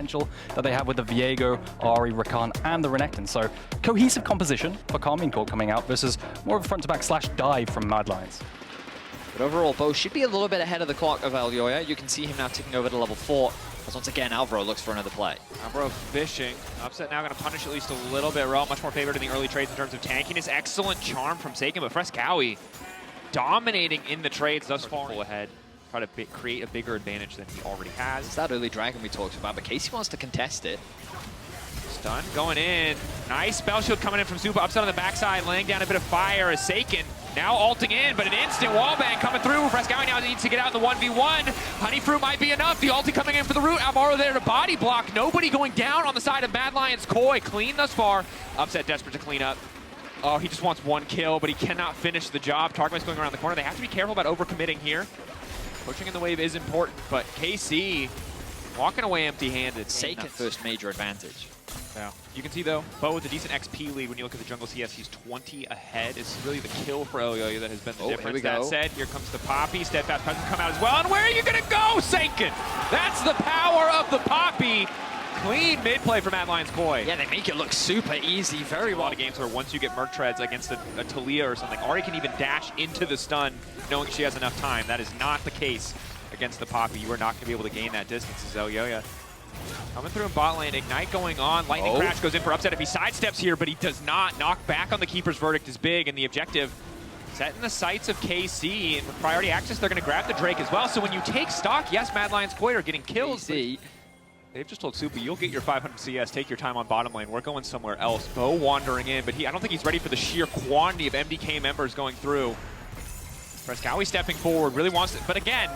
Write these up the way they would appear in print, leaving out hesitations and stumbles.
potential that they have with the Viego, Ahri, Rakan, and the Renekton. So cohesive composition for Karmine Corp coming out versus more of a front-to-back slash dive from Mad Lions. But overall, Bo should be a little bit ahead of the clock of Elyoya. You can see him now ticking over to level 4. As once again, Alvaro looks for another play. Alvaro fishing. Upset now going to punish at least a little bit. Rell much more favored in the early trades in terms of tankiness. Excellent charm from Saken, but Fresskowy dominating in the trades thus far. Full ahead. Try to create a bigger advantage than he already has. It's that early dragon we talked about, but KC wants to contest it. Stun going in. Nice spell shield coming in from Supa. Upset on the backside, laying down a bit of fire as Saken now ulting in, but an instant wallbang coming through. Fresskowy now needs to get out in the 1v1. Honeyfruit might be enough. The ulti coming in for the root. Alvaro there to body block. Nobody going down on the side of Mad Lions. Koi clean thus far. Upset desperate to clean up. Oh, he just wants one kill, but he cannot finish the job. Targamas going around the corner. They have to be careful about overcommitting here. Pushing in the wave is important, but KC walking away empty-handed. Saken first major advantage. Yeah. You can see, though, Bo with a decent XP lead. When you look at the jungle CS, he's 20 ahead. It's really the kill for Elyoya that has been the difference. That said, here comes the Poppy. Steadfast Presence come out as well. And where are you going to go, Saken? That's the power of the Poppy. Clean mid-play from Mad Lions Koi. Yeah, they make it look super easy. Very well. A lot of games where once you get Merc Treads against a Talia or something, Ahri can even dash into the stun knowing she has enough time. That is not the case against the Poppy. You are not going to be able to gain that distance as Elyoya. Coming through in bot lane, Ignite going on. Lightning Crash goes in for Upset if he sidesteps here, but he does not. Knock back on the Keeper's Verdict is big, and the objective set in the sights of KC. And with priority access, they're going to grab the Drake as well. So when you take stock, yes, Mad Lions Koi are getting kills. They've just told Supa, you'll get your 500 CS, take your time on bottom lane. We're going somewhere else. Bo wandering in, but I don't think he's ready for the sheer quantity of MDK members going through. Fresskowy stepping forward, really wants it, but again,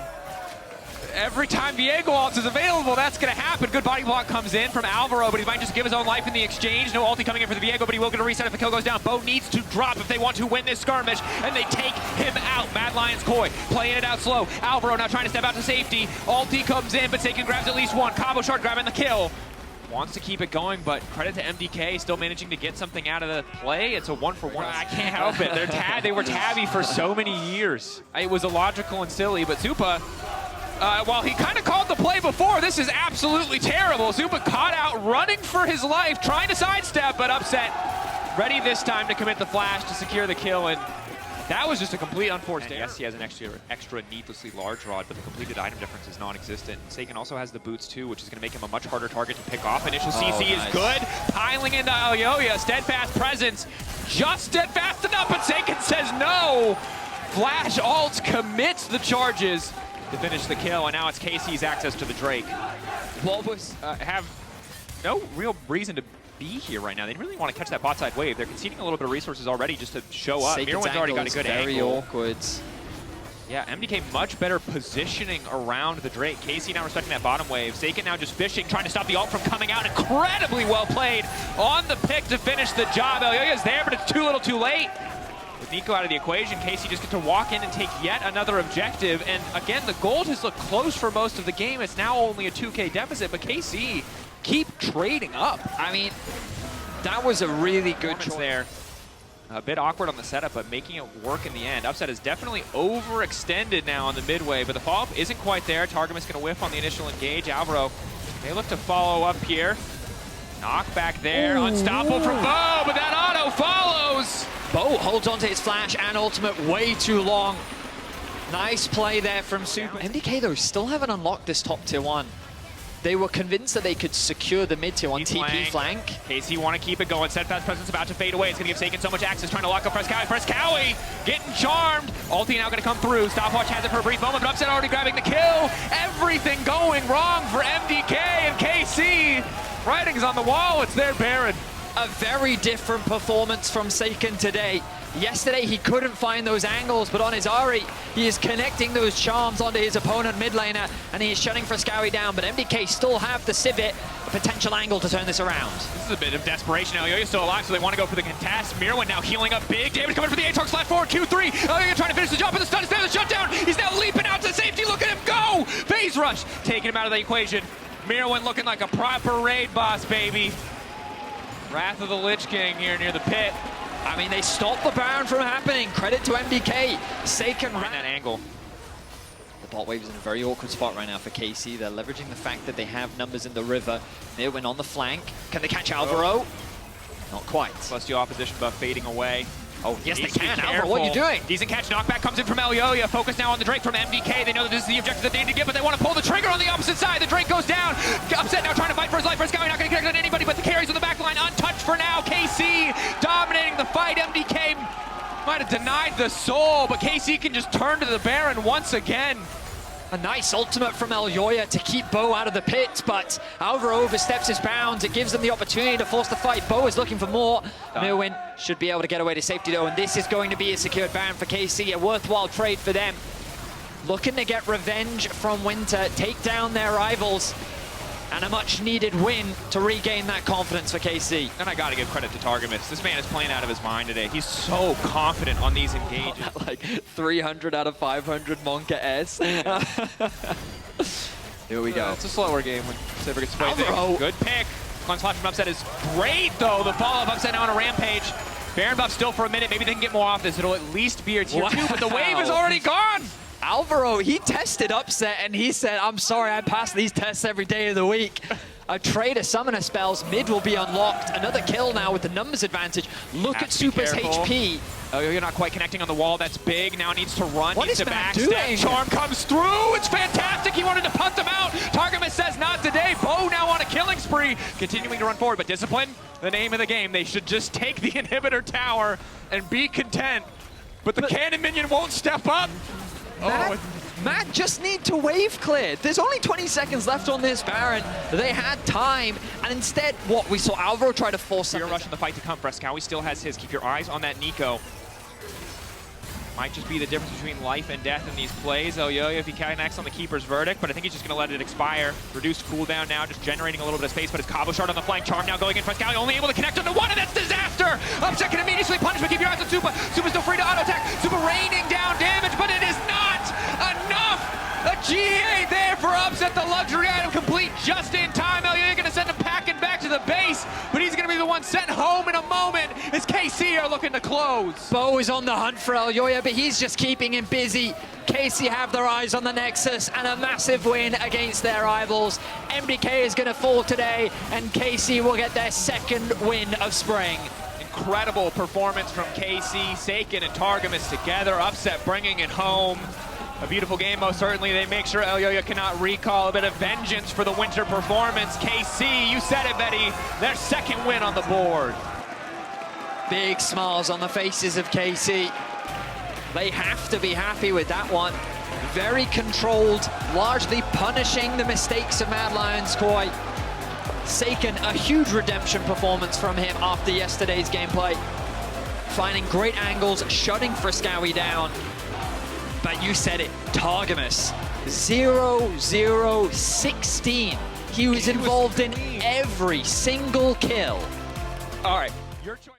every time Viego ults is available, that's going to happen. Good body block comes in from Alvaro, but he might just give his own life in the exchange. No ulti coming in for the Viego, but he will get a reset if the kill goes down. Bo needs to drop if they want to win this skirmish, and they take him out. Mad Lions Koi playing it out slow. Alvaro now trying to step out to safety. Ulti comes in, but Saken grabs at least one. Cabochard grabbing the kill. Wants to keep it going, but credit to MDK, still managing to get something out of the play. It's a 1-for-1. I can't help it. They were tabby for so many years. It was illogical and silly, but Supa, while he kind of called the play before, this is absolutely terrible. Supa caught out, running for his life, trying to sidestep, but Upset ready this time to commit the flash to secure the kill, and that was just a complete unforced error. Yes, he has an extra needlessly large rod, but the completed item difference is non-existent. Saken also has the boots too, which is going to make him a much harder target to pick off. Initial CC is good, piling into Elyoya. Steadfast Presence, just steadfast enough, but Saken says no. Flash ult commits the charges to finish the kill, and now it's KC's access to the Drake. Wolves have no real reason to be here right now. They really want to catch that bot side wave. They're conceding a little bit of resources already just to show up. Myrwn's already got a good angle. Very awkward. Yeah, MDK much better positioning around the Drake. KC now respecting that bottom wave. Saken now just fishing, trying to stop the ult from coming out. Incredibly well played on the pick to finish the job. Elyoya's there, but it's too little too late. With Neeko out of the equation, KC just get to walk in and take yet another objective. And again, the gold has looked close for most of the game. It's now only a 2K deficit, but KC keep trading up. I mean, that was a really good choice there. A bit awkward on the setup, but making it work in the end. Upset is definitely overextended now on the midway, but the follow-up isn't quite there. Targamas going to whiff on the initial engage. Alvaro, they look to follow up here. Knock back there. Ooh. Unstoppable from Bo, but that auto follows. Bo holds onto his flash and ultimate way too long. Nice play there from Supa. MDK, though, still haven't unlocked this top tier 1. They were convinced that they could secure the mid tier 1 TP flank. KC want to keep it going. Steadfast Presence about to fade away. It's going to give Saken so much access, trying to lock up Fresskowy. Fresskowy getting charmed. Ulti now going to come through. Stopwatch has it for a brief moment, but Upset already grabbing the kill. Everything going wrong for MDK and KC. Writing's on the wall. It's their Baron. A very different performance from Saken today. Yesterday he couldn't find those angles, but on his Ahri, he is connecting those charms onto his opponent mid laner, and he is shutting Fresskowy down, but MDK still have the Sivir, a potential angle to turn this around. This is a bit of desperation. Elyoya's still alive, so they want to go for the contest. Myrwn now healing up big. Damage coming for the Aatrox flat forward, Q3. Elyoya trying to finish the job, but the stun is there, the shutdown. He's now leaping out to safety. Look at him go! Phase rush, taking him out of the equation. Myrwn looking like a proper raid boss, baby. Wrath of the Lich King here near the pit. I mean, they stopped the Baron from happening. Credit to MDK. Saken ran that angle. bot wave is in a very awkward spot right now for KC. They're leveraging the fact that they have numbers in the river. Myrwn on the flank. Can they catch Alvaro? Not quite. Celestial opposition buff fading away. Oh, yes, they Needs to be can. Alvaro, careful. what are you doing? Decent catch. Knockback comes in from Elyoya. Focus now on the Drake from MDK. They know that this is the objective that they need to get, but they want to pull the trigger on the opposite side. The Drake goes down. Upset now, trying to fight for his life. Fresskowy not going to connect on anybody, but the carries on the back line untouched for now. KC dominating the fight. MDK might have denied the soul, but KC can just turn to the Baron once again. A nice ultimate from Elyoya to keep Bo out of the pit, but Alvaro oversteps his bounds. It gives them the opportunity to force the fight. Bo is looking for more. Myrwn should be able to get away to safety though, and this is going to be a secured ban for KC, a worthwhile trade for them. Looking to get revenge from Winter, take down their rivals, and a much-needed win to regain that confidence for KC. And I got to give credit to Targamas. This man is playing out of his mind today. He's so confident on these engages. Like 300 out of 500 Monka S. Here we go. It's a slower game when Sivir gets played. Alvaro. Good pick. Clone's flash from Upset is great, though. The follow-up Upset now on a rampage. Baron buff still for a minute. Maybe they can get more off this. It'll at least be a tier 2, but the wave is already gone. Alvaro, he tested Upset and he said, I'm sorry, I pass these tests every day of the week. A trade summoner spells, mid will be unlocked. Another kill now with the numbers advantage. Look at Supa's HP. Oh, you're not quite connecting on the wall. That's big. Now needs to run. What needs is to Matt backstep. doing? Charm comes through. It's fantastic. He wanted to punt them out. Targamas says not today. Bo now on a killing spree. Continuing to run forward, but discipline, the name of the game. They should just take the inhibitor tower and be content. But the cannon minion won't step up. Matt just need to wave clear. There's only 20 seconds left on this Baron. They had time, and instead, what we saw Alvaro try to force You're something. rushing the fight to come. Fresskowy still has his. Keep your eyes on that Neeko. Might just be the difference between life and death in these plays. Elyoya, if he connects on the keeper's verdict, but I think he's just going to let it expire. Reduced cooldown now, just generating a little bit of space, but it's Cabochard on the flank. Charm now going in. Fresskowy only able to connect on the one, and that's disaster! Upset can immediately punish, but keep your eyes on Supa. Supa's still free to auto-attack. Supa raining down damage, but it is not enough! A GA there for Upset, the luxury item complete just in time. Elyoya going to send him packing back to the base, but he's going to be the one sent home in a moment as KC are looking to close. Bo is on the hunt for Elyoya, but he's just keeping him busy. KC have their eyes on the Nexus and a massive win against their rivals. MDK is going to fall today, and KC will get their second win of spring. Incredible performance from KC, Saken, and Targamas together. Upset bringing it home. A beautiful game, most certainly. They make sure Elyoya cannot recall. A bit of vengeance for the winter performance. KC, you said it, Betty. Their second win on the board. Big smiles on the faces of KC. They have to be happy with that one. Very controlled, largely punishing the mistakes of Mad Lions Koi. Saken, a huge redemption performance from him after yesterday's gameplay. Finding great angles, shutting Fresskowy down. But you said it, Targamas, 0-0-16. He was involved in every single kill. All right, your choice.